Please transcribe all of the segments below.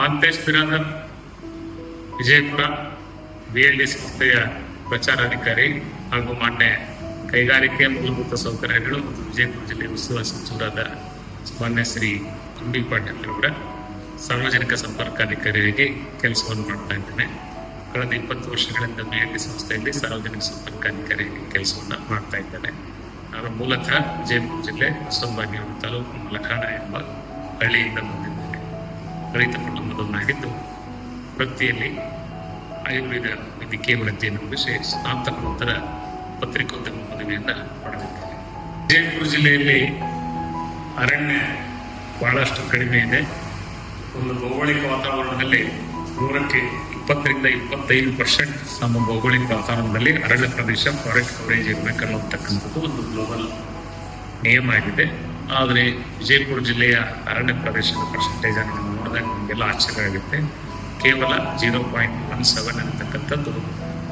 Mahantesh Biradar Vijayapura BLD ಸಂಸ್ಥೆಯ ಪ್ರಚಾರಾಧಿಕಾರಿ ಹಾಗೂ ಮಾನ್ಯ ಕೈಗಾರಿಕೆ ಮೂಲಭೂತ ಸೌಕರ್ಯಗಳು ಮತ್ತು ವಿಜಯಪುರ ಜಿಲ್ಲೆ ಉಸ್ತುವಾರಿ ಸಚಿವರಾದ ಮಾನ್ಯ ಶ್ರೀ MB ಪಾಟೀಲ್ ಅವರ ಸಾರ್ವಜನಿಕ ಸಂಪರ್ಕಾಧಿಕಾರಿಯಾಗಿ ಕೆಲಸವನ್ನು ಮಾಡ್ತಾ ಇದ್ದೇನೆ. ಕಳೆದ 20 ವರ್ಷಗಳಿಂದ BLD ಸಂಸ್ಥೆಯಲ್ಲಿ ಸಾರ್ವಜನಿಕ ಸಂಪರ್ಕಾಧಿಕಾರಿಯಾಗಿ ಕೆಲಸವನ್ನು ಮಾಡ್ತಾ ಇದ್ದೇನೆ. ನಾನು ಮೂಲತಃ ವಿಜಯಪುರ ಜಿಲ್ಲೆ ಹೊಸಬಾಗಿ ತಾಲೂಕು ಮಲಖಾಣ ಎಂಬ ಹಳ್ಳಿಯಿಂದ ಬಂದಿದ್ದೇನೆ. ರೈತ ಕುಟುಂಬದವನಾಗಿದ್ದು ವೃತ್ತಿಯಲ್ಲಿ ಆಯುರ್ವೇದ ವೈದ್ಯಕೀಯ ವೃತ್ತಿಯನ್ನು ಮುಗಿಸಿ ಸ್ನಾತಕೋತ್ತರ ಪತ್ರಿಕೋದ್ಯಮ ಪದವಿಯನ್ನು ಪಡೆದಿದ್ದೇನೆ. ವಿಜಯಪುರ ಜಿಲ್ಲೆಯಲ್ಲಿ ಅರಣ್ಯ ಬಹಳಷ್ಟು ಕಡಿಮೆ ಇದೆ. ಒಂದು ಭೌಗೋಳಿಕ ವಾತಾವರಣದಲ್ಲಿ 100ಕ್ಕೆ 20ರಿಂದ 25% ನಮ್ಮ ಭೌಗೋಳಿಕ ವಾತಾವರಣದಲ್ಲಿ ಅರಣ್ಯ ಪ್ರದೇಶ ಫಾರೆಸ್ಟ್ ಕವರೇಜ್ ಇರಬೇಕನ್ನತಕ್ಕಂಥದ್ದು ಒಂದು ಗ್ಲೋಬಲ್ ನಿಯಮ ಆಗಿದೆ. ಆದರೆ ವಿಜಯಪುರ ಜಿಲ್ಲೆಯ ಅರಣ್ಯ ಪ್ರದೇಶದ ಪರ್ಸೆಂಟೇಜ್ ಅನ್ನು ನೋಡಿದಾಗ ನಮಗೆಲ್ಲ ಆಶ್ಚರ್ಯ ಆಗುತ್ತೆ. ಕೇವಲ 0.17 ಅನ್ನತಕ್ಕಂಥದ್ದು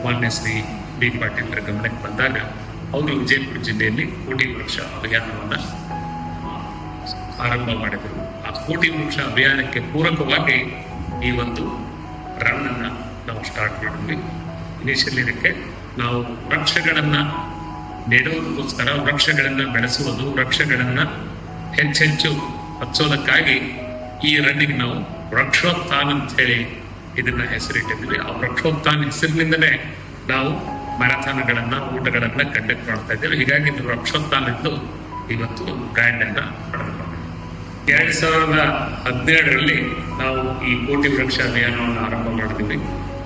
ಮಾನ್ಯ ಶ್ರೀ B ಪಾಟೀಲರ ಗಮನಕ್ಕೆ ಬಂದಾಗ ಅವರು ವಿಜಯಪುರ ಜಿಲ್ಲೆಯಲ್ಲಿ ಕೋಟಿ ವೃಕ್ಷ ಅಭಿಯಾನವನ್ನು ಆರಂಭ ಮಾಡಿದರು. ಆ ಕೋಟಿ ವೃಕ್ಷ ಅಭಿಯಾನಕ್ಕೆ ಪೂರಕವಾಗಿ ಈ ಒಂದು ರನ್ ಅನ್ನು ನಾವು ಸ್ಟಾರ್ಟ್ ಮಾಡಿದ್ವಿ. ಇನಿಷಿಯಲ್ ಇದಕ್ಕೆ ನಾವು ವೃಕ್ಷಗಳನ್ನು ನೆಡುವುದಕ್ಕೋಸ್ಕರ, ವೃಕ್ಷಗಳನ್ನು ಬೆಳೆಸುವುದು, ವೃಕ್ಷಗಳನ್ನು ಹೆಚ್ಚೆಚ್ಚು ಹಚ್ಚೋದಕ್ಕಾಗಿ ಈ ರನ್ನಿಗೆ ನಾವು ವೃಕ್ಷೋತ್ಥಾನ ಅಂತ ಹೇಳಿ ಇದನ್ನ ಹೆಸರಿಟ್ಟಿದ್ವಿ. ಆ ವೃಕ್ಷೋತ್ಥಾನ ಹೆಸರಿನಿಂದಲೇ ನಾವು ಮ್ಯಾರಥಾನ್ಗಳನ್ನ, ಊಟಗಳನ್ನ ಕಂಡಕ್ಟ್ ಮಾಡ್ತಾ ಇದ್ದೇವೆ. ಹೀಗಾಗಿ ಇದು ವೃಕ್ಷೋತ್ಥಾನದ್ದು ಇವತ್ತು ಬ್ರ್ಯಾಂಡ್ ಅನ್ನ ಪಡೆದುಕೊಂಡಿದೆ. 2017ರಲ್ಲಿ ನಾವು ಈ ಕೋಟಿ ವೃಕ್ಷ ಅಭಿಯಾನವನ್ನು ಆರಂಭ ಮಾಡಿದ್ವಿ.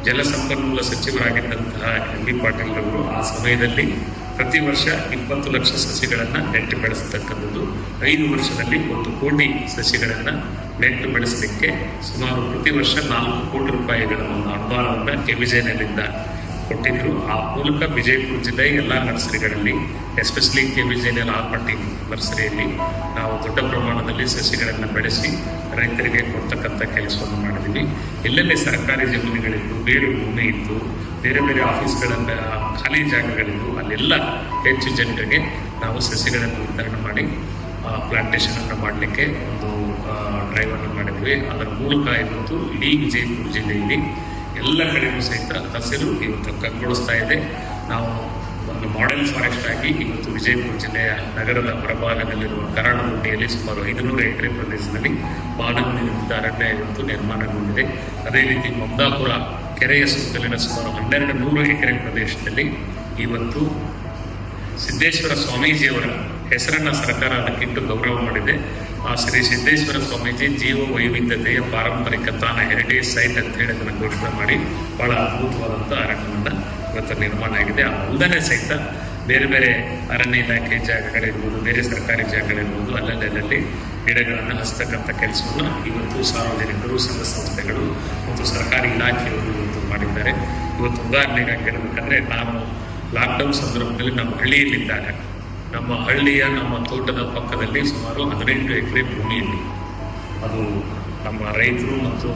ಜಲಸಂಪನ್ಮೂಲ ಸಚಿವರಾಗಿದ್ದಂತಹ MB ಪಾಟೀಲ್ ಅವರು ಆ ಸಮಯದಲ್ಲಿ ಪ್ರತಿ ವರ್ಷ 20 ಲಕ್ಷ ಸಸಿಗಳನ್ನ ನೆಟ್ಟು ಬೆಳೆಸತಕ್ಕಂಥದ್ದು, 5 ವರ್ಷದಲ್ಲಿ 1 ಕೋಟಿ ಸಸಿಗಳನ್ನ ನೆಟ್ಟು ಬೆಳೆಸಲಿಕ್ಕೆ ಸುಮಾರು ಪ್ರತಿ ವರ್ಷ 4 ಕೋಟಿ ರೂಪಾಯಿಗಳ ಒಂದು ಅನುದಾನವನ್ನು KVJನಲ್ಲಿಂದ ಕೊಟ್ಟಿದ್ರು. ಆ ಮೂಲಕ ವಿಜಯಪುರ ಜಿಲ್ಲೆ ಎಲ್ಲ ನರ್ಸರಿಗಳಲ್ಲಿ, ಎಸ್ಪೆಷಲಿ KVJನಲ್ಲಿ ಆಲ್ಮಟ್ಟಿ ನರ್ಸರಿಯಲ್ಲಿ ನಾವು ದೊಡ್ಡ ಪ್ರಮಾಣದಲ್ಲಿ ಸಸಿಗಳನ್ನು ಬೆಳೆಸಿ ರೈತರಿಗೆ ಕೊಡ್ತಕ್ಕಂಥ ಕೆಲಸವನ್ನು ಮಾಡಿದ್ವಿ. ಎಲ್ಲೆಲ್ಲಿ ಸರ್ಕಾರಿ ಜಮೀನುಗಳಿದ್ದು, ಬೇಡು ಭೂಮಿ ಇತ್ತು, ಬೇರೆ ಬೇರೆ ಆಫೀಸ್ಗಳನ್ನ ಖಾಲಿ ಜಾಗಗಳಿದ್ದು, ಅಲ್ಲೆಲ್ಲ ಹೆಚ್ಚು ಜನರಿಗೆ ನಾವು ಸಸಿಗಳನ್ನು ವಿತರಣೆ ಮಾಡಿ ಪ್ಲಾಂಟೇಶನ್ ಅನ್ನು ಮಾಡಲಿಕ್ಕೆ ಒಂದು ಡ್ರೈವ್ ಅನ್ನು ಮಾಡಿದ್ವಿ. ಅದರ ಮೂಲಕ ಇವತ್ತು ಇಡೀ ವಿಜಯಪುರ ಜಿಲ್ಲೆಯಲ್ಲಿ ಎಲ್ಲ ಕಡೆಗೂ ಸಹಿತ ಹಸಿರು ಇವತ್ತು ಕಂಗೊಳಿಸ್ತಾ ಇದೆ. ನಾವು ಒಂದು ಮಾಡೆಲ್ ಫಾರೆಸ್ಟ್ ಆಗಿ ಇವತ್ತು ವಿಜಯಪುರ ಜಿಲ್ಲೆಯ ನಗರದ ಹೊರಭಾಗದಲ್ಲಿರುವ ಕರಾಡಗುಂಡಿಯಲ್ಲಿ ಸುಮಾರು 500 ಎಕರೆ ಪ್ರದೇಶದಲ್ಲಿ ಮಾನವ ನಿರ್ಮಿತ ಅರಣ್ಯ ಇವತ್ತು ನಿರ್ಮಾಣಗೊಂಡಿದೆ. ಅದೇ ರೀತಿ ಮಮದಾಪುರ ಕೆರೆಯ ಸುತ್ತಲಿನ ಸುಮಾರು 1200 ಎಕರೆ ಪ್ರದೇಶದಲ್ಲಿ ಇವತ್ತು ಸಿದ್ದೇಶ್ವರ ಸ್ವಾಮೀಜಿಯವರ ಹೆಸರನ್ನ ಸರ್ಕಾರ ಅದಕ್ಕಿಟ್ಟು ಗೌರವ ಮಾಡಿದೆ. ಆ ಶ್ರೀ ಸಿದ್ದೇಶ್ವರ ಸ್ವಾಮೀಜಿ ಜೀವ ವೈವಿಧ್ಯತೆಯ ಪಾರಂಪರಿಕ ತಾಣ ಹೆರಿಟೇಜ್ ಸೈಟ್ ಅಂತ ಹೇಳಿ ಅದನ್ನು ಘೋಷಣೆ ಮಾಡಿ ಬಹಳ ಅದ್ಭುತವಾದಂಥ ಅರಣ್ಯವನ್ನು ಇವತ್ತು ನಿರ್ಮಾಣ ಆಗಿದೆ. ಅಲ್ಲದೆ ಸಹಿತ ಬೇರೆ ಬೇರೆ ಅರಣ್ಯ ಇಲಾಖೆ ಜಾಗಗಳಿರ್ಬೋದು, ಬೇರೆ ಸರ್ಕಾರಿ ಜಾಗಗಳಿರ್ಬೋದು, ಅಲ್ಲಲ್ಲಿ ಗಿಡಗಳನ್ನು ಹಚ್ಚತಕ್ಕಂಥ ಕೆಲಸವನ್ನು ಇವತ್ತು ಸಾರ್ವಜನಿಕರು, ಸಂಘ ಸಂಸ್ಥೆಗಳು ಮತ್ತು ಸರ್ಕಾರಿ ಇಲಾಖೆಯವರು ಇವತ್ತು ಮಾಡಿದ್ದಾರೆ. ಇವತ್ತು ಉದಾಹರಣೆಗಾಗಿ ಹೇಳಬೇಕಂದ್ರೆ, ನಾನು ಲಾಕ್ಡೌನ್ ಸಂದರ್ಭದಲ್ಲಿ ನಮ್ಮ ಹಳ್ಳಿಯಲ್ಲಿದ್ದಾಗ ನಮ್ಮ ತೋಟದ ಪಕ್ಕದಲ್ಲಿ ಸುಮಾರು 18 ಎಕರೆ ಭೂಮಿಯಲ್ಲಿ ಅದು ನಮ್ಮ ರೈತರು ಮತ್ತು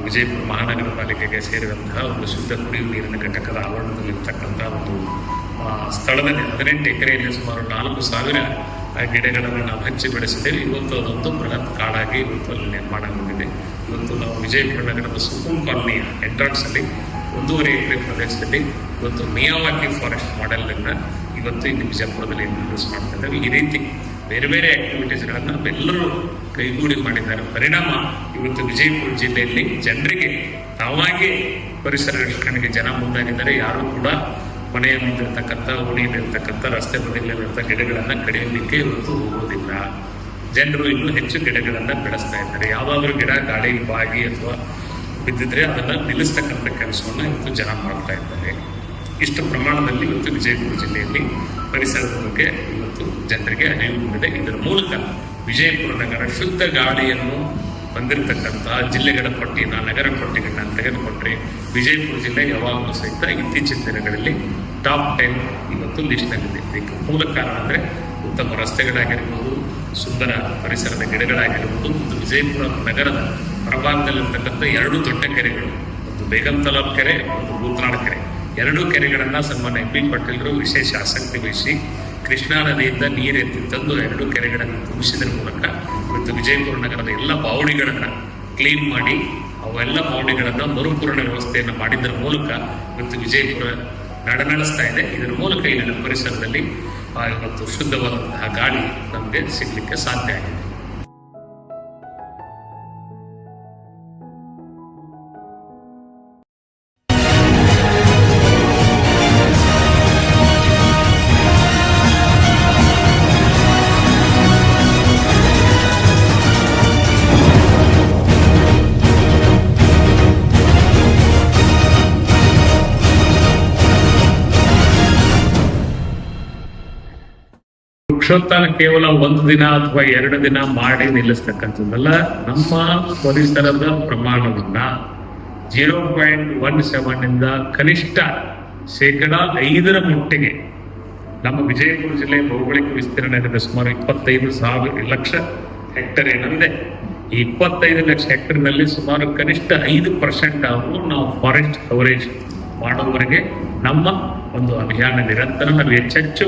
ವಿಜಯಪುರ ಮಹಾನಗರ ಪಾಲಿಕೆಗೆ ಸೇರಿದಂತಹ ಒಂದು ಶುದ್ಧ ಕುಡಿಯುವ ನೀರಿನ ಘಟಕದ ಆವರಣದಲ್ಲಿರ್ತಕ್ಕಂಥ ಒಂದು ಸ್ಥಳದಲ್ಲಿ 18 ಎಕರೆಯಲ್ಲಿ ಸುಮಾರು 4,000 ಗಿಡಗಳನ್ನು ನಾವು ಹಚ್ಚಿ ಬೆಳೆಸಿದ್ದೇವೆ. ಇವತ್ತು ಅದೊಂದು ಬೃಹತ್ ಕಾಡಾಗಿ ಇವತ್ತು ಅಲ್ಲಿ ನಿರ್ಮಾಣಗೊಂಡಿದೆ. ಇವತ್ತು ನಾವು ವಿಜಯಪುರ ನಗರದ ಸುಕೂನ್ ಕಾಲೋನಿಯ ಎಂಟ್ರಾನ್ಸಲ್ಲಿ 1.5 ಎಕರೆ ಪ್ರದೇಶದಲ್ಲಿ ಇವತ್ತು ಮಿಯಾವಾಕಿ ಫಾರೆಸ್ಟ್ ಮಾಡೆಲ್ನ ಇವತ್ತು ಇಲ್ಲಿ ವಿಜಯಪುರದಲ್ಲಿ ಇಂಟ್ರೊಡ್ಯೂಸ್ ಮಾಡ್ತಾ ಇದ್ದೇವೆ. ಈ ರೀತಿ ಬೇರೆ ಬೇರೆ ಆಕ್ಟಿವಿಟೀಸ್ಗಳನ್ನು ನಾವೆಲ್ಲರೂ ಕೈಗೂಡಿ ಮಾಡಿದ್ದಾರೆ. ಪರಿಣಾಮ ಇವತ್ತು ವಿಜಯಪುರ ಜಿಲ್ಲೆಯಲ್ಲಿ ಜನರಿಗೆ ತಾವಾಗಿ ಪರಿಸರ ರಕ್ಷಣೆಗೆ ಜನ ಮುಂದಾಗಿದ್ದಾರೆ. ಯಾರು ಕೂಡ ಮನೆಯ ಮುಂದಿರ್ತಕ್ಕಂಥ, ಓಣಿಯಲ್ಲಿರ್ತಕ್ಕಂಥ, ರಸ್ತೆ ಬದಿಯಲ್ಲಿರುವಂಥ ಗಿಡಗಳನ್ನು ಕಡಿಯೋದಕ್ಕೆ ಇವತ್ತು ಹೋಗೋದಿಲ್ಲ. ಜನರು ಇನ್ನೂ ಹೆಚ್ಚು ಗಿಡಗಳನ್ನು ಬೆಳೆಸ್ತಾ ಇದ್ದಾರೆ. ಯಾವುದಾದ್ರೂ ಗಿಡ ಗಾಳಿ ಬಾಗಿ ಅಥವಾ ಬಿದ್ದಿದ್ರೆ ಅದನ್ನು ನಿಲ್ಲಿಸ್ತಕ್ಕಂಥ ಕೆಲಸವನ್ನು ಇವತ್ತು ಜನ ಮಾಡ್ತಾ ಇದ್ದಾರೆ. ಇಷ್ಟು ಪ್ರಮಾಣದಲ್ಲಿ ಇವತ್ತು ವಿಜಯಪುರ ಜಿಲ್ಲೆಯಲ್ಲಿ ಪರಿಸರದ ಬಗ್ಗೆ ಇವತ್ತು ಜನರಿಗೆ ಅರಿವು ಮೂಡಿದೆ. ಇದರ ಮೂಲಕ ವಿಜಯಪುರ ನಗರ ಶುದ್ಧ ಗಾಳಿಯನ್ನು ಹೊಂದಿರತಕ್ಕಂತಹ ಜಿಲ್ಲೆಗಳ ಪಟ್ಟಿನ, ನಗರ ಪಟ್ಟಿಗಳನ್ನ ತೆಗೆದುಕೊಂಡ್ರೆ ವಿಜಯಪುರ ಜಿಲ್ಲೆ ಯಾವಾಗಲೂ ಸಹಿತ ಇತ್ತೀಚಿನ ದಿನಗಳಲ್ಲಿ ಟಾಪ್ 10 ಇವತ್ತು ಲಿಸ್ಟ್ನಲ್ಲಿದೆ. ಇದಕ್ಕೆ ಮೂಲ ಕಾರಣ ಅಂದರೆ ಉತ್ತಮ ರಸ್ತೆಗಳಾಗಿರ್ಬೋದು, ಸುಂದರ ಪರಿಸರದ ಗಿಡಗಳಾಗಿರ್ಬೋದು, ಒಂದು ವಿಜಯಪುರ ನಗರದ ಹೊರಭಾಗದಲ್ಲಿರ್ತಕ್ಕಂಥ 2 ದೊಡ್ಡ ಕೆರೆಗಳು, ಒಂದು ಬೇಗಂ ತಲಾಬ್ ಕೆರೆ, ಒಂದು ಭೂತ್ನಾಳ್ ಕೆರೆ, 2 ಕೆರೆಗಳನ್ನು ಸನ್ಮಾನ್ಯ MB ಪಾಟೀಲರು ವಿಶೇಷ ಆಸಕ್ತಿ ವಹಿಸಿ ಕೃಷ್ಣಾ ನದಿಯಿಂದ ನೀರೆತ್ತಿ ತಂದು 2 ಕೆರೆಗಳನ್ನು ತುಂಬಿಸಿದ್ರ ಮೂಲಕ ಇವತ್ತು ವಿಜಯಪುರ ನಗರದ ಎಲ್ಲ ಬಾವಣಿಗಳನ್ನು ಕ್ಲೀನ್ ಮಾಡಿ ಅವೆಲ್ಲ ಮೌಲ್ಯಗಳನ್ನು ಮರುಪೂರಣ ವ್ಯವಸ್ಥೆಯನ್ನು ಮಾಡಿದ್ದರ ಮೂಲಕ ಇವತ್ತು ವಿಜಯಪುರ ನಡೆಸ್ತಾ ಇದೆ. ಇದರ ಮೂಲಕ ಇಲ್ಲಿನ ಪರಿಸರದಲ್ಲಿ ಇವತ್ತು ಶುದ್ಧವಾದಂತಹ ಗಾಳಿ ನಮಗೆ ಸಿಗಲಿಕ್ಕೆ ಸಾಧ್ಯ ಆಗಿದೆ. ವೃಕ್ಷೋತ್ಥಾನ ಕೇವಲ ಒಂದು ದಿನ ಅಥವಾ 2 ದಿನ ಮಾಡಿ ನಿಲ್ಲಿಸ್ತಕ್ಕಂಥದ್ದಲ್ಲ. ನಮ್ಮ ಪರಿಸರದ ಪ್ರಮಾಣವನ್ನ 0.17 ಇಂದ ಕನಿಷ್ಠ 5% ಮಟ್ಟಿಗೆ ನಮ್ಮ ವಿಜಯಪುರ ಜಿಲ್ಲೆ ಭೌಗೋಳಿಕ ವಿಸ್ತೀರ್ಣ ಏನಿದೆ ಸುಮಾರು 25 ಲಕ್ಷ ಹೆಕ್ಟೇರ್ ಏನಿದೆ. ಈ 25 ಲಕ್ಷ ಹೆಕ್ಟೇರ್ನಲ್ಲಿ ಸುಮಾರು ಕನಿಷ್ಠ 5% ಆದರೂ ನಾವು ಫಾರೆಸ್ಟ್ ಕವರೇಜ್ ಮಾಡುವವರೆಗೆ ನಮ್ಮ ಒಂದು ಅಭಿಯಾನ ನಿರಂತರ ನಾವು ಹೆಚ್ಚೆಚ್ಚು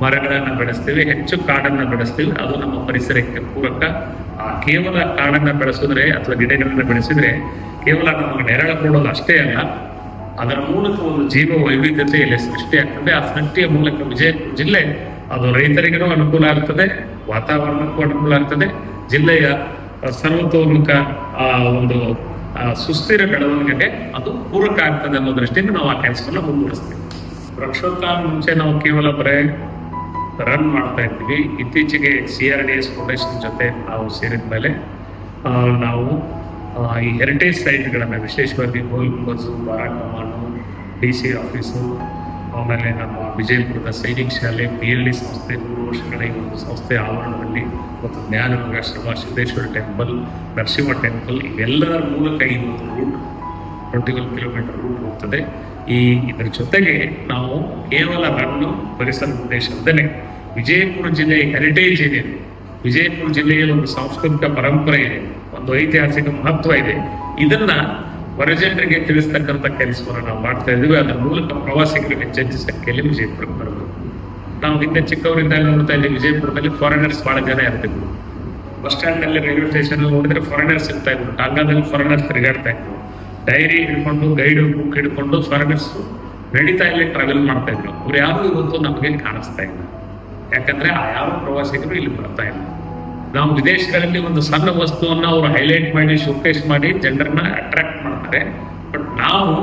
ಮರಗಳನ್ನು ಬೆಳೆಸ್ತೀವಿ, ಹೆಚ್ಚು ಕಾಡನ್ನು ಬೆಳೆಸ್ತೀವಿ. ಅದು ನಮ್ಮ ಪರಿಸರಕ್ಕೆ ಪೂರಕ. ಕೇವಲ ಕಾಡನ್ನು ಬೆಳೆಸಿದ್ರೆ ಅಥವಾ ಗಿಡಗಳನ್ನು ಬೆಳೆಸಿದ್ರೆ ಕೇವಲ ನಮಗೆ ನೆರಳು ಕೊಡೋದು ಅಷ್ಟೇ ಅಲ್ಲ, ಅದರ ಮೂಲಕ ಒಂದು ಜೀವ ವೈವಿಧ್ಯತೆಯಲ್ಲಿ ಸೃಷ್ಟಿಯಾಗ್ತದೆ. ಆ ಸೃಷ್ಟಿಯ ಮೂಲಕ ವಿಜಯಪುರ ಜಿಲ್ಲೆ ಅದು ರೈತರಿಗೂ ಅನುಕೂಲ ಆಗ್ತದೆ, ವಾತಾವರಣಕ್ಕೂ ಅನುಕೂಲ ಆಗ್ತದೆ, ಜಿಲ್ಲೆಯ ಸರ್ವತೋಮುಖ ಒಂದು ಸುಸ್ಥಿರ ಬೆಳವಣಿಗೆಗೆ ಅದು ಪೂರಕ ಆಗ್ತದೆ ಅನ್ನೋ ದೃಷ್ಟಿಯಿಂದ ನಾವು ಆ ಕೆಲಸವನ್ನು ಮುಂದುವರಿಸ್ತೀವಿ. ವೃಕ್ಷೋತ್ಥಾನ ಮುಂಚೆ ನಾವು ಕೇವಲ ಬರೇ ರನ್ ಮಾಡ್ತಾ ಇದ್ವಿ. ಇತ್ತೀಚೆಗೆ CRDS ಫೌಂಡೇಶನ್ ಜೊತೆ ನಾವು ಸೇರಿದ ಮೇಲೆ ನಾವು ಈ ಹೆರಿಟೇಜ್ ಸೈಟ್ಗಳನ್ನು ವಿಶೇಷವಾಗಿ ಗೋಲ್ ಗುಂಬಜು, ಬಾರಾಕಮಾನು, DC ಆಫೀಸು, ಆಮೇಲೆ ನಮ್ಮ ವಿಜಯಪುರದ ಸೈನಿಕ ಶಾಲೆ, PLD ಸಂಸ್ಥೆ 3 ವರ್ಷಗಳ ಈ ಒಂದು ಸಂಸ್ಥೆ ಆವರಣದಲ್ಲಿ ಮತ್ತು ಜ್ಞಾನಯೋಗಾಶ್ರಮ, ಸಿದ್ದೇಶ್ವರ ಟೆಂಪಲ್, ನರಸಿಂಹ ಟೆಂಪಲ್ ಇವೆಲ್ಲದರ ಮೂಲಕ ಈ ಒಂದು ರೂಟ್ 21 ಕಿಲೋಮೀಟರ್ ರೂಟ್ ಹೋಗ್ತದೆ. ಇದರ ಜೊತೆಗೆ ನಾವು ಕೇವಲ ರನ್ನು ಪರಿಸರ ಉದ್ದೇಶದಲ್ಲೇ ವಿಜಯಪುರ ಜಿಲ್ಲೆಯ ಹೆರಿಟೇಜ್ ಇದೆ, ವಿಜಯಪುರ ಜಿಲ್ಲೆಯಲ್ಲಿ ಒಂದು ಸಾಂಸ್ಕೃತಿಕ ಪರಂಪರೆ ಇದೆ, ಒಂದು ಐತಿಹಾಸಿಕ ಮಹತ್ವ ಇದೆ, ಇದನ್ನ ಹೊರಜನರಿಗೆ ತಿಳಿಸ್ತಕ್ಕಂಥ ಕೆಲಸವನ್ನು ನಾವು ಮಾಡ್ತಾ ಇದ್ದೀವಿ. ಅದರ ಮೂಲಕ ಪ್ರವಾಸಿಗರಿಗೆ ಹೆಚ್ಚೆಚ್ಚು ಸಂಖ್ಯೆಯಲ್ಲಿ ವಿಜಯಪುರಕ್ಕೆ ಬರಬೇಕು. ನಾವು ಹಿಂದೆ ಚಿಕ್ಕವರಿಂದಾಗ ನೋಡ್ತಾ ಇದ್ದೀವಿ, ವಿಜಯಪುರದಲ್ಲಿ ಫಾರಿನರ್ಸ್ ಬಹಳ ಜನ ಇರ್ತಿದ್ರು. ಬಸ್ ಸ್ಟ್ಯಾಂಡ್ ನಲ್ಲಿ, ರೈಲ್ವೆ ಸ್ಟೇಷನ್ ನೋಡಿದ್ರೆ ಫಾರಿನರ್ಸ್ ಇರ್ತಾ ಇದ್ರು, ಟಾಂಗಾದಲ್ಲಿ ಫಾರಿನರ್ಸ್ ತಿರುಗಾಡ್ತಾ ಇದ್ರು. ಡೈರಿ ಹಿಡ್ಕೊಂಡು, ಗೈಡ್ ಬುಕ್ ಹಿಡ್ಕೊಂಡು ಫಾರಿನರ್ಸ್ ನಡೀತಾ ಇಲ್ಲಿ ಟ್ರಾವೆಲ್ ಮಾಡ್ತಾ ಇದ್ರು. ಅವ್ರು ಯಾರು ಇವತ್ತು ನಮಗೆ ಕಾಣಿಸ್ತಾ ಇಲ್ಲ, ಯಾಕಂದ್ರೆ ಆ ಯಾವ ಪ್ರವಾಸಿಗರು ಇಲ್ಲಿ ಬರ್ತಾ ಇಲ್ಲ. ನಾವು ವಿದೇಶಗಳಲ್ಲಿ ಒಂದು ಸಣ್ಣ ವಸ್ತುವನ್ನ ಅವರು ಹೈಲೈಟ್ ಮಾಡಿ, ಶೋಕೇಸ್ ಮಾಡಿ ಜನರನ್ನ ಅಟ್ರಾಕ್ಟ್ ಮಾಡ್ತಾರೆ. ಬಟ್ ನಾವು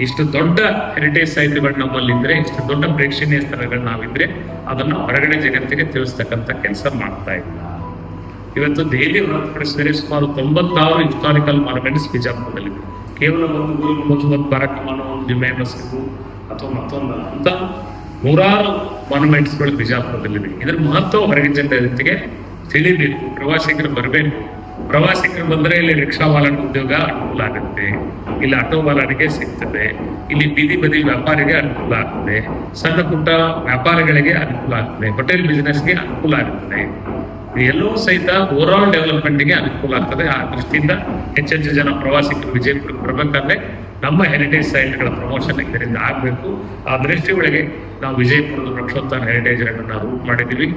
ಇಷ್ಟು ದೊಡ್ಡ ಹೆರಿಟೇಜ್ ಸೈಟ್ಗಳು ನಮ್ಮಲ್ಲಿದ್ರೆ, ಇಷ್ಟು ದೊಡ್ಡ ಪ್ರೇಕ್ಷಣೀಯ ಸ್ಥಳಗಳು ನಾವಿದ್ರೆ ಅದನ್ನ ಹೊರಗಡೆ ಜಗತ್ತಿಗೆ ತಿಳಿಸ್ತಕ್ಕಂಥ ಕೆಲಸ ಮಾಡ್ತಾ ಇಲ್ಲ. ಇವತ್ತು ದೆಹಲಿ ಹೊರತುಪಡಿಸಿದರೆ ಸುಮಾರು 96 ಹಿಸ್ಟಾರಿಕಲ್ ಮಾನ್ಯುಮೆಂಟ್ಸ್ ಬಿಜಾಪುರದಲ್ಲಿದೆ. ಕೇವಲ ಒಂದು ಗೋಲ್, ಒಂದು ಬಾರಾಕಮಾನು, ಒಂದು ಜುಮೆ ಮಸೀದು ಅಥವಾ ಮತ್ತೊಂದು ಅಂತ 100 ಮಾನ್ಯುಮೆಂಟ್ಸ್ಗಳು ಬಿಜಾಪುರದಲ್ಲಿದೆ. ಇದರ ಮಹತ್ವ ಹೊರಗಿನ ಜನರಿಗೆ ತಿಳಿಬೇಕು, ಪ್ರವಾಸಿಗರು ಬರಬೇಕು. ಪ್ರವಾಸಿಗರು ಬಂದರೆ ಇಲ್ಲಿ ರಿಕ್ಷಾವಾಲನ ಉದ್ಯೋಗ ಅನುಕೂಲ ಆಗುತ್ತೆ, ಇಲ್ಲಿ ಆಟೋವಾಲನಿಗೆ ಸಿಗ್ತದೆ, ಇಲ್ಲಿ ಬೀದಿ ಬದಿ ವ್ಯಾಪಾರಿಗೆ ಅನುಕೂಲ ಆಗ್ತದೆ, ಸಣ್ಣ ಪುಟ್ಟ ವ್ಯಾಪಾರಿಗಳಿಗೆ ಅನುಕೂಲ ಆಗ್ತದೆ, ಹೋಟೆಲ್ ಬಿಸಿನೆಸ್ಗೆ ಅನುಕೂಲ ಆಗುತ್ತದೆ. ಎಲ್ಲವೂ ಸಹಿತ ಓವರ್ ಆಲ್ ಡೆವಲಪ್ಮೆಂಟ್ಗೆ ಅನುಕೂಲ ಆಗ್ತದೆ. ಆ ದೃಷ್ಟಿಯಿಂದ ಹೆಚ್ಚೆಚ್ಚು ಜನ ಪ್ರವಾಸಿಗರು ವಿಜಯಪುರಕ್ಕೆ ಬರಬೇಕಾದ್ರೆ ನಮ್ಮ ಹೆರಿಟೇಜ್ ಸೈಟ್ಗಳ ಪ್ರಮೋಷನ್ ಇದರಿಂದ ಆಗಬೇಕು. ಆ ದೃಷ್ಟಿ ಒಳಗೆ ನಾವು ವಿಜಯಪುರದ ವೃಕ್ಷೋತ್ಥಾನ ಹೆರಿಟೇಜ್ ನಾವು ರೂಟ್ ಮಾಡಿದ್ದೀವಿ.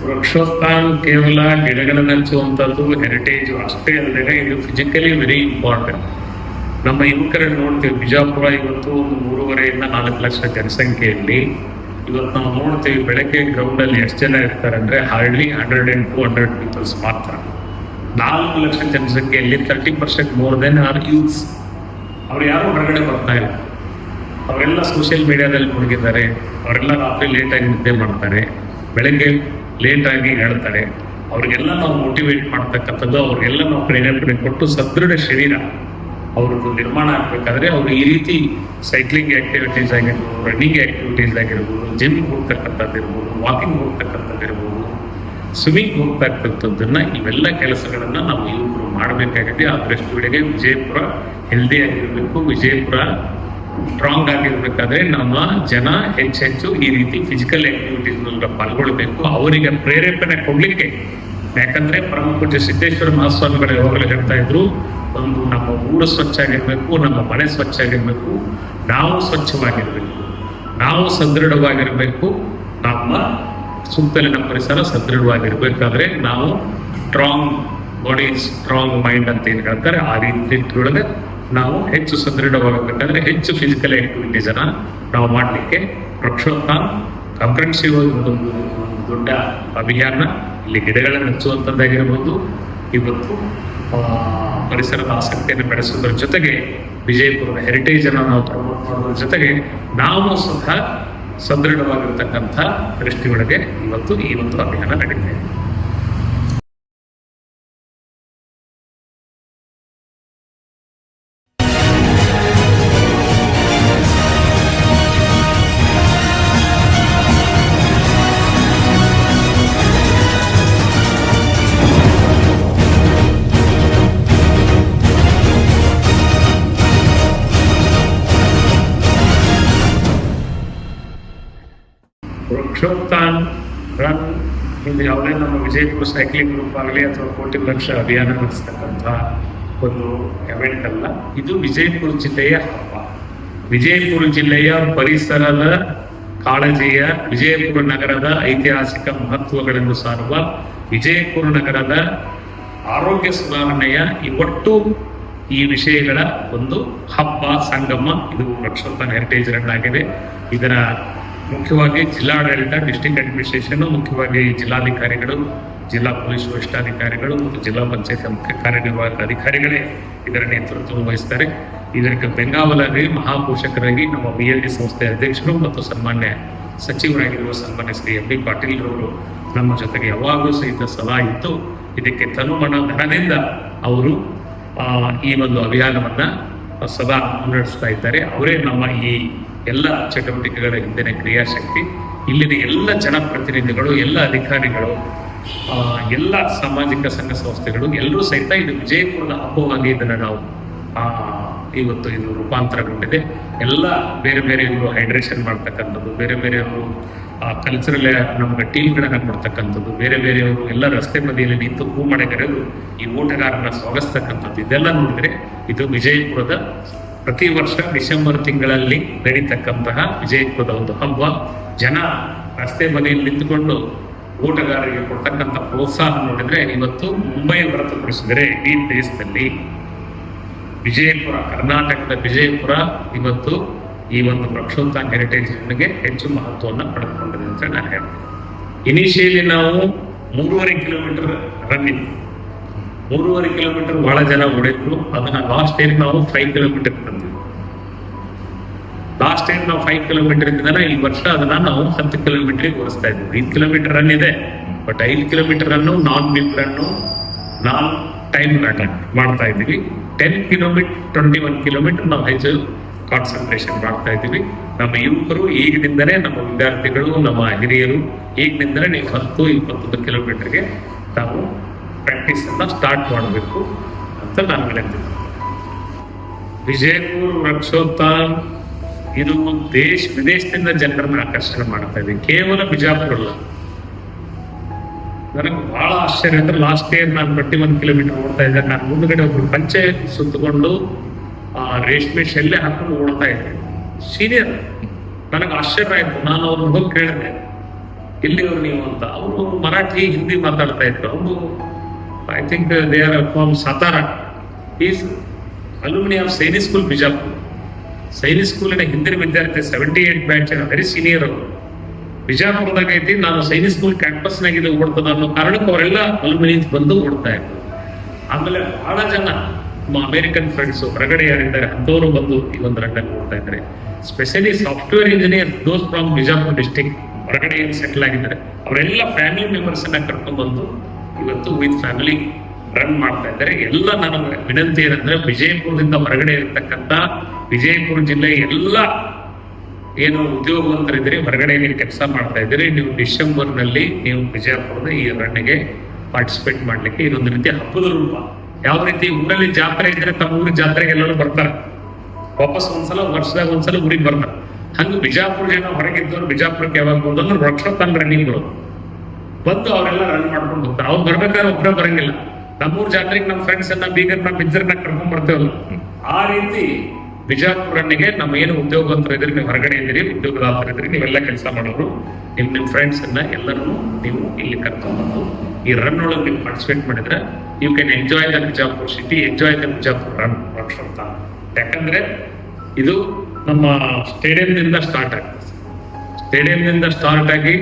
ವೃಕ್ಷೋತ್ಥಾನ ಕೇವಲ ಗಿಡಗಳನ್ನು ಹಚ್ಚುವಂಥದ್ದು ಹೆರಿಟೇಜ್ ಅಷ್ಟೇ ಅಲ್ಲದೆ ಇದು ಫಿಸಿಕಲಿ ವೆರಿ ಇಂಪಾರ್ಟೆಂಟ್. ನಮ್ಮ ಯುವಕರನ್ನು ನೋಡ್ತೀವಿ, ಬಿಜಾಪುರ ಇವತ್ತು ಒಂದು 3.5 ಇಂದ 4 ಲಕ್ಷ ಜನಸಂಖ್ಯೆಯಲ್ಲಿ ಇವತ್ತು ನಾವು ನೋಡ್ತೀವಿ ಬೆಳಗ್ಗೆ ಗ್ರೌಂಡ್ ಅಲ್ಲಿ ಎಷ್ಟು ಜನ ಇರ್ತಾರೆ ಅಂದ್ರೆ ಹಾರ್ಡ್ಲಿ 100 and 200 ಪೀಪಲ್ಸ್ ಮಾತ್ರ. 4 ಲಕ್ಷ ಜನಸಂಖ್ಯೆಯಲ್ಲಿ 30% ಮೋರ್ ದೆನ್ ಆರ್ ಯೂತ್ಸ್. ಅವ್ರು ಯಾರು ಹೊರಗಡೆ ಬರ್ತಾ ಇಲ್ಲ, ಅವರೆಲ್ಲ ಸೋಷಿಯಲ್ ಮೀಡಿಯಾದಲ್ಲಿ ಮುಳುಗಿದ್ದಾರೆ. ಅವರೆಲ್ಲ ರಾತ್ರಿ ಲೇಟಾಗಿ ನಿದ್ದೆ ಮಾಡ್ತಾರೆ, ಬೆಳಗ್ಗೆ ಲೇಟಾಗಿ ಹೇಳ್ತಾರೆ. ಅವ್ರಿಗೆಲ್ಲ ನಾವು ಮೋಟಿವೇಟ್ ಮಾಡ್ತಕ್ಕಂಥದ್ದು, ಅವ್ರಿಗೆಲ್ಲ ನಾವು ಪ್ರೇರಣೆ ಕೊಟ್ಟು ಸದೃಢ ಶರೀರ ಅವ್ರದ್ದು ನಿರ್ಮಾಣ ಆಗ್ಬೇಕಾದ್ರೆ ಅವರು ಈ ರೀತಿ ಸೈಕ್ಲಿಂಗ್ ಆಕ್ಟಿವಿಟೀಸ್ ಆಗಿರ್ಬೋದು, ರನ್ನಿಂಗ್ ಆಕ್ಟಿವಿಟೀಸ್ ಆಗಿರ್ಬೋದು, ಜಿಮ್ ಹೋಗ್ತಕ್ಕಂಥದ್ದು ಇರ್ಬೋದು, ವಾಕಿಂಗ್ ಹೋಗ್ತಕ್ಕಂಥದ್ದು ಇರ್ಬೋದು, ಸ್ವಿಮ್ಮಿಂಗ್ ಹೋಗ್ತಕ್ಕಂಥದ್ದನ್ನ ಇವೆಲ್ಲ ಕೆಲಸಗಳನ್ನ ನಾವು ಯುವಕರು ಮಾಡಬೇಕಾಗಿದೆ. ಆ ದೃಷ್ಟಿಯೊಳಗೆ ವಿಜಯಪುರ ಹೆಲ್ದಿ ಆಗಿರ್ಬೇಕು, ವಿಜಯಪುರ ಸ್ಟ್ರಾಂಗ್ ಆಗಿರ್ಬೇಕಾದ್ರೆ ನಮ್ಮ ಜನ ಹೆಚ್ಚೆಚ್ಚು ಈ ರೀತಿ ಫಿಸಿಕಲ್ ಆಕ್ಟಿವಿಟೀಸ್ ಪಾಲ್ಗೊಳ್ಬೇಕು. ಅವರಿಗೆ ಪ್ರೇರೇಪಣೆ ಕೊಡ್ಲಿಕ್ಕೆ, ಯಾಕಂದ್ರೆ ಪರಮ ಪೂಜ್ಯ ಸಿದ್ದೇಶ್ವರ ಮಹಾಸ್ವಾಮಿಗಳು ಯಾವಾಗಲೂ ಹೇಳ್ತಾ ಇದ್ರು, ಒಂದು ನಮ್ಮ ಊರು ಸ್ವಚ್ಛ ಆಗಿರ್ಬೇಕು, ನಮ್ಮ ಮನೆ ಸ್ವಚ್ಛ ಆಗಿರ್ಬೇಕು, ನಾವು ಸ್ವಚ್ಛವಾಗಿರ್ಬೇಕು, ನಾವು ಸದೃಢವಾಗಿರ್ಬೇಕು, ನಮ್ಮ ಸುತ್ತಲಿನ ಪರಿಸರ ಸದೃಢವಾಗಿರ್ಬೇಕಾದ್ರೆ ನಾವು ಸ್ಟ್ರಾಂಗ್ ಬಾಡಿ ಸ್ಟ್ರಾಂಗ್ ಮೈಂಡ್ ಅಂತ ಏನು ಹೇಳ್ತಾರೆ ಆ ರೀತಿ ಒಳಗೆ ನಾವು ಹೆಚ್ಚು ಸದೃಢವಾಗಬೇಕಂದ್ರೆ ಹೆಚ್ಚು ಫಿಸಿಕಲ್ ಆಕ್ಟಿವಿಟೀಸ್ ಅನ್ನ ನಾವು ಮಾಡಲಿಕ್ಕೆ ವೃಕ್ಷೋತ್ಥಾನ್ ಕಾಂಪ್ರೆನ್ಸಿವ್ ಒಂದು ದೊಡ್ಡ ಅಭಿಯಾನ. ಇಲ್ಲಿ ಗಿಡಗಳನ್ನು ಹಚ್ಚುವಂಥದ್ದಾಗಿರ್ಬೋದು, ಇವತ್ತು ಪರಿಸರದ ಆಸಕ್ತಿಯನ್ನು ಬೆಳೆಸೋದ್ರ ಜೊತೆಗೆ ವಿಜಯಪುರದ ಹೆರಿಟೇಜ್ ಅನ್ನು ನಾವು ಪ್ರಮೋಟ್ ಮಾಡೋದ್ರ ಜೊತೆಗೆ ನಾವು ಸ್ವತಃ ಸದೃಢವಾಗಿರ್ತಕ್ಕಂಥ ದೃಷ್ಟಿಯೊಳಗೆ ಇವತ್ತು ಈ ಒಂದು ಅಭಿಯಾನ ನಡೀತಾ ಇದೆ. ವೃಕ್ಷೋತ್ಥಾನ್ ರನ್ ಇದು ಯಾವುದೇ ನಮ್ಮ ವಿಜಯಪುರ ಸೈಕ್ಲಿಂಗ್ ಗ್ರೂಪ್ ಆಗಲಿ ಅಥವಾ ಕೋಟಿ ವೃಕ್ಷ ಅಭಿಯಾನ ನಡೆಸ್ತಕ್ಕಂಥ ಒಂದು ಇವೆಂಟ್ ಅಲ್ಲ. ಇದು ವಿಜಯಪುರ ಜಿಲ್ಲೆಯ ಹಬ್ಬ. ವಿಜಯಪುರ ಜಿಲ್ಲೆಯ ಪರಿಸರದ ಕಾಳಜಿಯ, ವಿಜಯಪುರ ನಗರದ ಐತಿಹಾಸಿಕ ಮಹತ್ವಗಳನ್ನು ಸಾರುವ, ವಿಜಯಪುರ ನಗರದ ಆರೋಗ್ಯ ಸುಧಾರಣೆಯ ಒಟ್ಟು ಈ ವಿಷಯಗಳ ಒಂದು ಹಬ್ಬ ಸಂಗಮ ಇದು ವೃಕ್ಷೋತ್ಥಾನ್ ಹೆರಿಟೇಜ್ ರನ್ ಆಗಿದೆ. ಇದರ ಮುಖ್ಯವಾಗಿ ಜಿಲ್ಲಾಡಳಿತ, ಡಿಸ್ಟ್ರಿಕ್ಟ್ ಅಡ್ಮಿನಿಸ್ಟ್ರೇಷನ್, ಮುಖ್ಯವಾಗಿ ಜಿಲ್ಲಾಧಿಕಾರಿಗಳು, ಜಿಲ್ಲಾ ಪೊಲೀಸ್ ವರಿಷ್ಠಾಧಿಕಾರಿಗಳು ಮತ್ತು ಜಿಲ್ಲಾ ಪಂಚಾಯತ್ ಮುಖ್ಯ ಕಾರ್ಯನಿರ್ವಾಹಕ ಅಧಿಕಾರಿಗಳೇ ಇದರ ನೇತೃತ್ವ ವಹಿಸ್ತಾರೆ. ಇದಕ್ಕೆ ಬೆಂಗಾವಲಾಗಿ ಮಹಾಪೋಷಕರಾಗಿ ನಮ್ಮ BLD ಸಂಸ್ಥೆಯ ಅಧ್ಯಕ್ಷರು ಮತ್ತು ಸನ್ಮಾನ್ಯ ಸಚಿವರಾಗಿರುವ ಸನ್ಮಾನ್ಯ ಶ್ರೀ MB ಪಾಟೀಲ್ ಅವರು ನಮ್ಮ ಜೊತೆಗೆ ಯಾವಾಗಲೂ ಸಹಿತ ಸದಾ ಇದ್ದು ಇದಕ್ಕೆ ತನುಮನ ಧನದಿಂದ ಅವರು ಈ ಒಂದು ಅಭಿಯಾನವನ್ನ ಸದಾ ಮುನ್ನಡೆಸ್ತಾ ಇದ್ದಾರೆ. ಅವರೇ ನಮ್ಮ ಈ ಎಲ್ಲ ಚಟುವಟಿಕೆಗಳ ಹಿಂದಿನ ಕ್ರಿಯಾಶಕ್ತಿ. ಇಲ್ಲಿನ ಎಲ್ಲ ಜನಪ್ರತಿನಿಧಿಗಳು, ಎಲ್ಲ ಅಧಿಕಾರಿಗಳು, ಎಲ್ಲ ಸಾಮಾಜಿಕ ಸಂಘ ಸಂಸ್ಥೆಗಳು ಎಲ್ಲರೂ ಸಹಿತ ಇದು ವಿಜಯಪುರದ ಹಬ್ಬವಾಗಿ ಇದನ್ನು ನಾವು ಇವತ್ತು ಇದು ರೂಪಾಂತರಗೊಂಡಿದೆ. ಎಲ್ಲ ಬೇರೆ ಬೇರೆ ಇವರು ಹೈಡ್ರೇಷನ್ ಮಾಡ್ತಕ್ಕಂಥದ್ದು, ಬೇರೆ ಬೇರೆಯವರು ಕಲ್ಚರಲ್ ನಮ್ಗೆ ಟೀಮ್ಗಳನ್ನ ಕೊಡ್ತಕ್ಕಂಥದ್ದು, ಬೇರೆ ಬೇರೆಯವರು ಎಲ್ಲ ರಸ್ತೆ ಬದಿಯಲ್ಲಿ ನಿಂತು ಹೂಮಳೆಗರೆದು ಈ ಓಟಗಾರರನ್ನ ಸ್ವಾಗತಿಸ್ತಕ್ಕಂಥದ್ದು, ಇದೆಲ್ಲ ನೋಡಿದ್ರೆ ಇದು ವಿಜಯಪುರದ ಪ್ರತಿ ವರ್ಷ ಡಿಸೆಂಬರ್ ತಿಂಗಳಲ್ಲಿ ನಡೀತಕ್ಕಂತಹ ವಿಜಯಪುರದ ಒಂದು ಹಬ್ಬ. ಜನ ರಸ್ತೆ ಬದಿಯಲ್ಲಿ ನಿಂತುಕೊಂಡು ಓಟಗಾರರಿಗೆ ಕೊಡ್ತಕ್ಕಂಥ ಪ್ರೋತ್ಸಾಹ ನೋಡಿದ್ರೆ ಇವತ್ತು ಮುಂಬೈ ಹೊರತುಪಡಿಸಿದರೆ ಇಡೀ ದೇಶದಲ್ಲಿ ವಿಜಯಪುರ, ಕರ್ನಾಟಕದ ವಿಜಯಪುರ ಇವತ್ತು ಈ ಒಂದು ವೃಕ್ಷೋತ್ಥಾನ್ ಹೆರಿಟೇಜ್ಗೆ ಹೆಚ್ಚು ಮಹತ್ವವನ್ನು ಪಡೆದುಕೊಂಡಿದೆ ಅಂತ ನಾನು ಹೇಳ್ತೀನಿ. ಇನಿಷಿಯಲಿ ನಾವು 3.5 ಕಿಲೋಮೀಟರ್ ರನ್ ಇತ್ತು. 3.5 ಕಿಲೋಮೀಟರ್ ಬಹಳ ಜನ ಓಡಿದ್ರು. ಅದನ್ನ ಲಾಸ್ಟ್ ಇಯರ್ ನಾವು 5 ಕಿಲೋಮೀಟರ್ ತಂದ್ವಿ. ಲಾಸ್ಟ್ ಇಯರ್ ನಾವು 5 ಕಿಲೋಮೀಟರ್ ಇದ್ದ ಈ ವರ್ಷ ಅದನ್ನ ನಾವು 10 ಕಿಲೋಮೀಟರ್ಗೆ ಓಡಿಸ್ತಾ ಇದ್ವಿ. 5 ಕಿಲೋಮೀಟರ್ ರನ್ ಇದೆ, but 5 kilometre run non mill run, non time run ಮಾಡ್ತಾ ಇದ್ದೀವಿ. 10 ಕಿಲೋಮೀಟರ್ 21 ಕಿಲೋಮೀಟರ್ ನಾವು ಹೆಚ್ಚು ಕಾನ್ಸಂಟ್ರೇಷನ್ ಮಾಡ್ತಾ ಇದ್ದೀವಿ. ನಮ್ಮ ಯುವಕರು ಈಗಿನಿಂದಲೇ, ನಮ್ಮ ವಿದ್ಯಾರ್ಥಿಗಳು, ನಮ್ಮ ಹಿರಿಯರು ಈಗಿನಿಂದಲೇ ನೀವು 10-21 ಕಿಲೋಮೀಟರ್ಗೆ ನಾವು ಪ್ರಾಕ್ಟೀಸ್ ಅನ್ನ ಸ್ಟಾರ್ಟ್ ಮಾಡಬೇಕು ಅಂತ ನಾನು ಹೇಳ್ತೀನಿ. ವಿಜಯಪುರ ವೃಕ್ಷೋತ್ಥಾನ್ ಇದು ವಿದೇಶದಿಂದ ಜನರನ್ನ ಆಕರ್ಷಣೆ ಮಾಡ್ತಾ ಇದೆ. ಕೇವಲ ಬಿಜಾಪುರ ಅಲ್ಲ. ನನಗೆ ಬಹಳ ಆಶ್ಚರ್ಯ ಅಂದ್ರೆ ಲಾಸ್ಟ್ ಇಯರ್ ನಾನು 21 ಕಿಲೋಮೀಟರ್ ಓಡ್ತಾ ಇದ್ದೆ. ನಾನು ಮುಂದ್ಗಡೆ ಒಬ್ರು ಪಂಚೆ ಸುತ್ತಕೊಂಡು ರೇಷ್ಮೆ ಶೆಲ್ಲೆ ಹಾಕೊಂಡು ಓಡ್ತಾ ಇದ್ದೆ. ಸೀನಿಯರ್. ನನಗೆ ಆಶ್ಚರ್ಯ ಆಯ್ತು. ನಾನು ಅವ್ರನ್ನ ಹೋಗಿ ಕೇಳಿದೆ, ಎಲ್ಲಿಯವರು ನೀವು ಅಂತ. ಅವರು ಮರಾಠಿ, ಹಿಂದಿ ಮಾತಾಡ್ತಾ ಇದ್ರು. ಅವರು I think they are from Satara. Is alumni of Sainik school Bijapur. Sainik ಸ್ಕೂಲಿನ ಹಿಂದಿನ ವಿದ್ಯಾರ್ಥಿ 78 ಬ್ಯಾಚ್, ವೆರಿ ಸೀನಿಯರ್ ಅವರು. ಬಿಜಾಪುರದಾಗ ಐತಿ. ನಾನು ಸೈನಿಕ್ ಸ್ಕೂಲ್ ಕ್ಯಾಂಪಸ್ನಾಗಿದೆ ಓಡ್ತದ ಅನ್ನೋ ಕಾರಣಕ್ಕೆ ಅವರೆಲ್ಲ ಅಲ್ಯೂಮಿನಿ ಬಂದು ಓಡ್ತಾ ಇದ್ರು. ಆಮೇಲೆ ಬಹಳ ಜನ ನಮ್ಮ ಅಮೇರಿಕನ್ ಫ್ರೆಂಡ್ಸ್ ಹೊರಗಡೆ ಯಾರಿದ್ದಾರೆ ಅಂಥವರು ಬಂದು ಈ ಒಂದು ರನ್ನಲ್ಲಿ ಓಡ್ತಾ ಇದ್ದಾರೆ. Specially software engineer those from Bijapur district ಹೊರಗಡೆ ಏನು ಸೆಟಲ್ ಆಗಿದ್ದಾರೆ ಅವರೆಲ್ಲ ಫ್ಯಾಮಿಲಿ ಮೆಂಬರ್ಸ್ ಅನ್ನ ಕರ್ಕೊಂಡು ಬಂದು ಇವತ್ತು ವಿತ್ ಫ್ಯಾಮಿಲಿ ರನ್ ಮಾಡ್ತಾ ಇದ್ದಾರೆ. ಎಲ್ಲ ನನ್ನ ವಿನಂತಿ ಏನಂದ್ರೆ, ವಿಜಯಪುರದಿಂದ ಹೊರಗಡೆ ಇರತಕ್ಕಂತ ವಿಜಯಪುರ ಜಿಲ್ಲೆ ಎಲ್ಲ ಏನು ಉದ್ಯೋಗವಂತರಿದ್ದೀರಿ, ಹೊರಗಡೆ ನೀವು ಕೆಲಸ ಮಾಡ್ತಾ ಇದ್ದೀರಿ, ನೀವು ಡಿಸೆಂಬರ್ನಲ್ಲಿ ನೀವು ವಿಜಯಪುರದ ಈ ರನ್ನಿಗೆ ಪಾರ್ಟಿಸಿಪೇಟ್ ಮಾಡ್ಲಿಕ್ಕೆ ಇದೊಂದು ರೀತಿಯ ಹಬ್ಬದ ರೂಪ. ಯಾವ ರೀತಿ ಊರಲ್ಲಿ ಜಾತ್ರೆ ಇದ್ರೆ ತಮ್ಮ ಊರಿನ ಜಾತ್ರೆಗೆ ಎಲ್ಲರೂ ಬರ್ತಾರೆ, ವಾಪಸ್ ಒಂದ್ಸಲ ವರ್ಷದಾಗ ಒಂದ್ಸಲ ಊರಿಗೆ ಬರ್ತಾರೆ. ಹಂಗೆ ಬಿಜಾಪುರ ಜನ ಹೊರಗಿದ್ದವ್ರು ಬಿಜಾಪುರಕ್ಕೆ ಯಾವಾಗ ಬಂದ್ರೆ ವೃಕ್ಷೋತ್ಥಾನ್ ರನ್ನಿಂಗ್ಗಳು ಬಂದು ಅವರೆಲ್ಲ ರನ್ ಮಾಡ್ಕೊಂಡು ಹೋಗ್ತಾರೆ. ಅವ್ರು ಬರ್ಬೇಕಾದ್ರೆ ಒಬ್ಬರೇ ಬರಂಗಿಲ್ಲ. ನಮ್ಮೂರ್ ಜಾತ್ರೆಗೆ ನಮ್ಮ ಫ್ರೆಂಡ್ಸ್ ಅನ್ನ, ಬೀಗರ್ನ, ಬಿಜ್ಜರ್ನ ಕರ್ಕೊಂಡ್ ಬರ್ತೇವಲ್ಲ, ಆ ರೀತಿ ಬಿಜಾಪುರ ರನ್ನಿಗೆ ನಮ್ಮ ಏನು ಉದ್ಯೋಗವಂತರು ಇದ್ರಿ, ನೀವು ಹೊರಗಡೆ ಇದ್ದೀರಿ, ಉದ್ಯೋಗದಾತರು ಇದ್ರಿ, ನೀವೆಲ್ಲ ಕೆಲಸ ಮಾಡೋರು, ನಿಮ್ಮ ಫ್ರೆಂಡ್ಸ್ ಅನ್ನ ಎಲ್ಲರನ್ನು ನೀವು ಇಲ್ಲಿ ಕರ್ಕೊಂಡ್ಬಂದು ಈ ರನ್ ಒಳಗೆ ನೀವು ಪಾರ್ಟಿಸಿಪೇಟ್ ಮಾಡಿದ್ರೆ you can enjoy the Bijapur city, enjoy the Bijapur run Vrukshothan. ಯಾಕಂದ್ರೆ ಇದು ನಮ್ಮ ಸ್ಟೇಡಿಯಂನಿಂದ ಸ್ಟಾರ್ಟ್ ಆಗ್ತದೆ. ಸ್ಟೇಡಿಯಂನಿಂದ ಸ್ಟಾರ್ಟ್ ಆಗಿ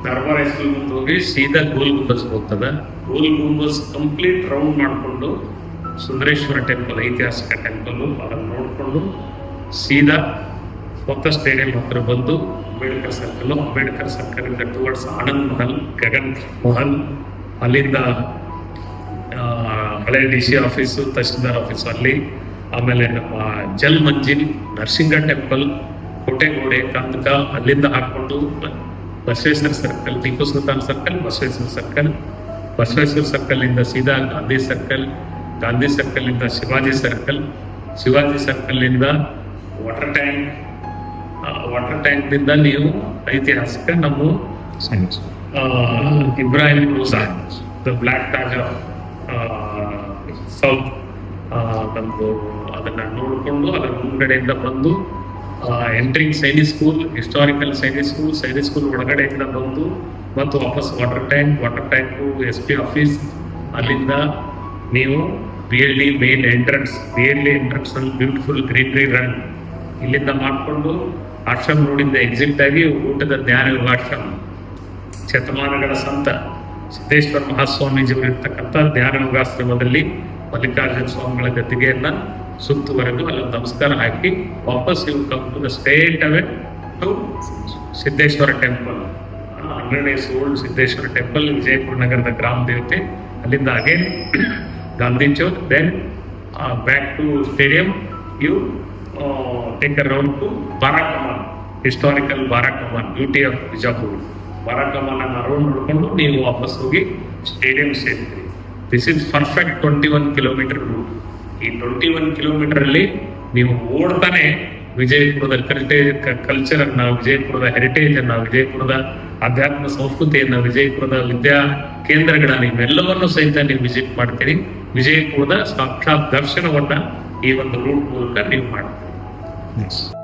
ದರ್ಬಾರ್ ಹೈಸ್ಕೂಲ್ ಮುಂದೆ ಹೋಗಿ ಸೀದಾ ಗೋಲ್ ಗುಂಬಸ್ ಹೋಗ್ತದ. ಗೋಲ್ ಗುಂಬಸ್ ಕಂಪ್ಲೀಟ್ ರೌಂಡ್ ಮಾಡಿಕೊಂಡು ಸುಂದರೇಶ್ವರ ಟೆಂಪಲ್, ಐತಿಹಾಸಿಕ ಟೆಂಪಲ್, ಅದನ್ನು ನೋಡಿಕೊಂಡು ಸೀದಾ ಹೊತ್ತ ಸ್ಟೇಡಿಯಂ ಹತ್ರ ಬಂದು ಅಂಬೇಡ್ಕರ್ ಸರ್ಕಲ್ ಇಂದ ಟುವರ್ಡ್ಸ್ ಆನಂದ್ ಮಹಲ್, ಗಗನ್ ಮಹಲ್, ಅಲ್ಲಿಂದ ಹಳೆ DC ಆಫೀಸು, ತಹಶೀಲ್ದಾರ್ ಆಫೀಸು ಅಲ್ಲಿ, ಆಮೇಲೆ ನಮ್ಮ ಜಲ್ ಮಂಜಿಲ್, ನರಸಿಂಗ ಟೆಂಪಲ್, ಕೋಟೆಗೋಡೆ, ಕಂದಕ, ಅಲ್ಲಿಂದ ಹಾಕೊಂಡು Basaveshwara circle, Tippu Sultan circle, Basaveshwara circle ಇಂದ ಸೀದಾ ಗಾಂಧಿ ಸರ್ಕಲ್ ಇಂದ ಶಿವಾಜಿ ಸರ್ಕಲ್ ಇಂದ ವಾಟರ್ ಟ್ಯಾಂಕ್ ದಿಂದ ನೀವು ಐತಿಹಾಸಿಕ ನಮ್ಮ Ibrahim Roza, the black Taj of south, ನಮ್ದು ಅದನ್ನ ನೋಡಿಕೊಂಡು ಅದರ ಮುಂದ್ಗಡೆಯಿಂದ ಬಂದು entering Sainik school, historical Sainik school ಒಳಗಡೆಯಿಂದ ಬಂದು ಮತ್ತು ವಾಪಸ್ ವಾಟರ್ ಟ್ಯಾಂಕು, SP ಆಫೀಸ್, ಅಲ್ಲಿಂದ ನೀವು BLD ಮೇನ್ ಎಂಟ್ರೆನ್ಸ್ ಅಲ್ಲಿ ಬ್ಯೂಟಿಫುಲ್ ಗ್ರೀನರಿ ರನ್ ಇಲ್ಲಿಂದ ಮಾಡಿಕೊಂಡು ಆಶ್ರಮ ರೋಡಿಂದ ಎಕ್ಸಿಟ್ ಆಗಿ ಊಟದ ಜ್ಞಾನ ಯೋಗಾಶ್ರಮ, ಶತಮಾನಗಳ ಸಂತ ಸಿದ್ದೇಶ್ವರ ಮಹಾಸ್ವಾಮೀಜಿಯವರು ಇರ್ತಕ್ಕಂಥ ಧ್ಯಾನ ಯೋಗಾಶ್ರಮದಲ್ಲಿ ಮಲ್ಲಿಕಾರ್ಜುನ ಸ್ವಾಮಿಗಳ ಗದ್ದಿಗೆಯನ್ನ ಸುತ್ತುವರೆದು ಅಲ್ಲೊಂದು ನಮಸ್ಕಾರ ಹಾಕಿ ವಾಪಸ್ you come to the straight away to Siddeshwara temple, 100 years old Siddeshwara temple, Vijayapura ನಗರದ ಗ್ರಾಮ ದೇವತೆ. ಅಲ್ಲಿಂದ again Gandhi Chowk, then back to stadium, you take a round to Barakaman, historical Barakaman, beauty of Bijapur. Barakaman ಅನ್ನ ರೌಂಡ್ ನೋಡ್ಕೊಂಡು ನೀವು ವಾಪಸ್ ಹೋಗಿ ಸ್ಟೇಡಿಯಂ ಸೇರ್ತೀರಿ. This is perfect 21 kilometre route. ಈ 21 ಕಿಲೋಮೀಟರ್ ಅಲ್ಲಿ ನೀವು ಓಡ್ತಾನೆ ವಿಜಯಪುರದ ಕಲ್ಚರ್ ಅನ್ನ, ವಿಜಯಪುರದ ಹೆರಿಟೇಜ್ ಅನ್ನ, ವಿಜಯಪುರದ ಆಧ್ಯಾತ್ಮ ಸಂಸ್ಕೃತಿಯನ್ನ, ವಿಜಯಪುರದ ವಿದ್ಯಾ ಕೇಂದ್ರಗಳನ್ನ, ಇವೆಲ್ಲವನ್ನು ಸಹಿತ ನೀವು ವಿಸಿಟ್ ಮಾಡ್ತೀರಿ. ವಿಜಯಪುರದ ಸಾಕ್ಷಾತ್ ದರ್ಶನವನ್ನ ಈ ಒಂದು ರೂಟ್ ಮೂಲಕ ನೀವು ಮಾಡ್ತೀರಿ.